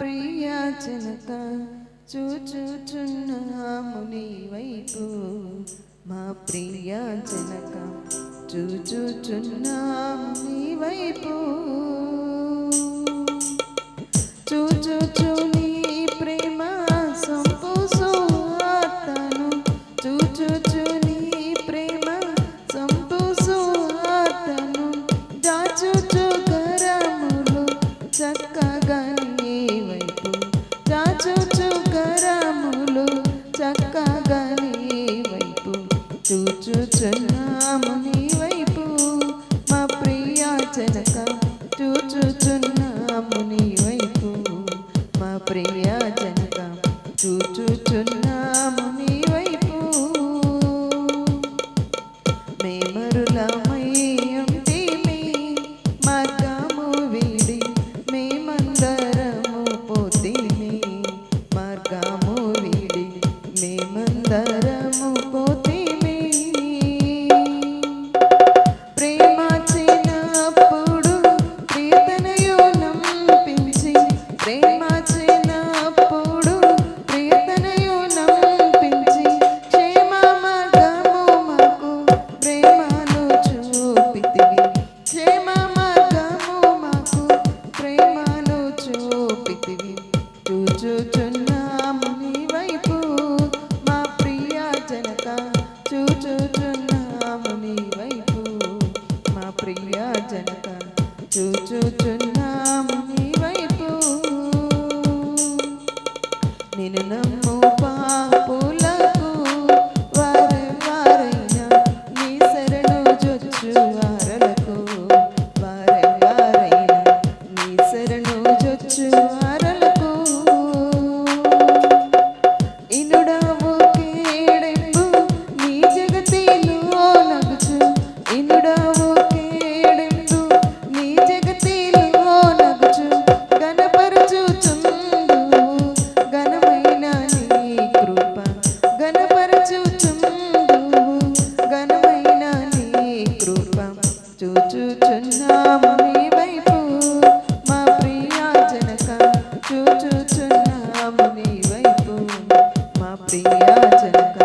ప్రియ జనక చూచుచున్నాము నీ వైపు మా ప్రియ జనక చూచుచున్నాము నీ వైపు చూచుచు నీ ప్రేమ సంపు సువార్తను చూచుచు నీ ప్రేమ సంపు సువార్తను దాచుచు కరములు చక్కగా నీ వైపు దాచుచు కరములు చక్కగా నీ వైపు చూచుచున్నాము నీ వైపు మా ప్రియ జనక చూచుచున్నాము నీ వైపు మా ప్రియ జనక చూచుచున్నాము నీ వైపు మేమరులమై ఉంటిమి మార్గము వీడి మేమందరము పోతిమి మార్గము వీడి మేమందరము పోతిమి ప్రేమ చిన్నప్పుడు ప్రియతనయు నంపించి ప్రేమ చిన్నప్పుడు ప్రియతనయు నంపించి క్షేమ మార్గము మాకు ప్రేమను చూపితివి క్షేమ మార్గము మాకు ప్రేమను చూపితివి చూచుచున్నాము నీ వైపు మా ప్రియ జనక చూచుచున్నాము నీ వైపు మా ప్రియ జనక చూచుచున్నాము నీ వైపు నిన్ను నమ్ము పాపులకు వారెవారైనా నీ శరణు జొచ్చు వారలకు వారెవారైనా నీ శరణు జొచ్చు వారలకు ఇనుడవు కేడెంపు నీ జగతిలో నగుచు ఇనుడవు కేడెంపు నీ జగతిలో నగుచు గణపరచుచుందు ఘనమైన నీ కృప గణపరచుచుందు ఘనమైన నీ కృప చూచుచున్నాము నీ వైపు మా ప్రియ జనక చూచుచున్నాము నీ వైపు మా ప్రియ జనక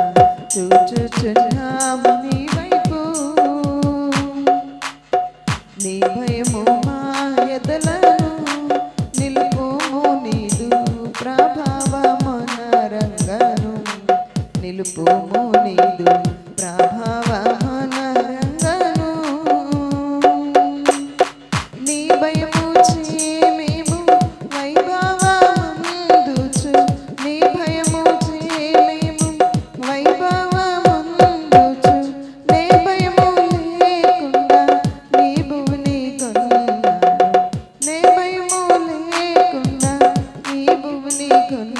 చూచుచున్నాము నీ వైపు నీ భయము మా ఎదలను నిలుపుము నీదు ప్రభావమున రంగను నిలుపుము నీదు ప్రభావమున రంగను నీ భయము చే మేము వైభవముందుచు నీ భయము చే మేము వైభవముందుచు నే భయము లేకుండా నీ భువిని కొన్నాను నే భయము లేకుండా నీ భువిని కొన్నాను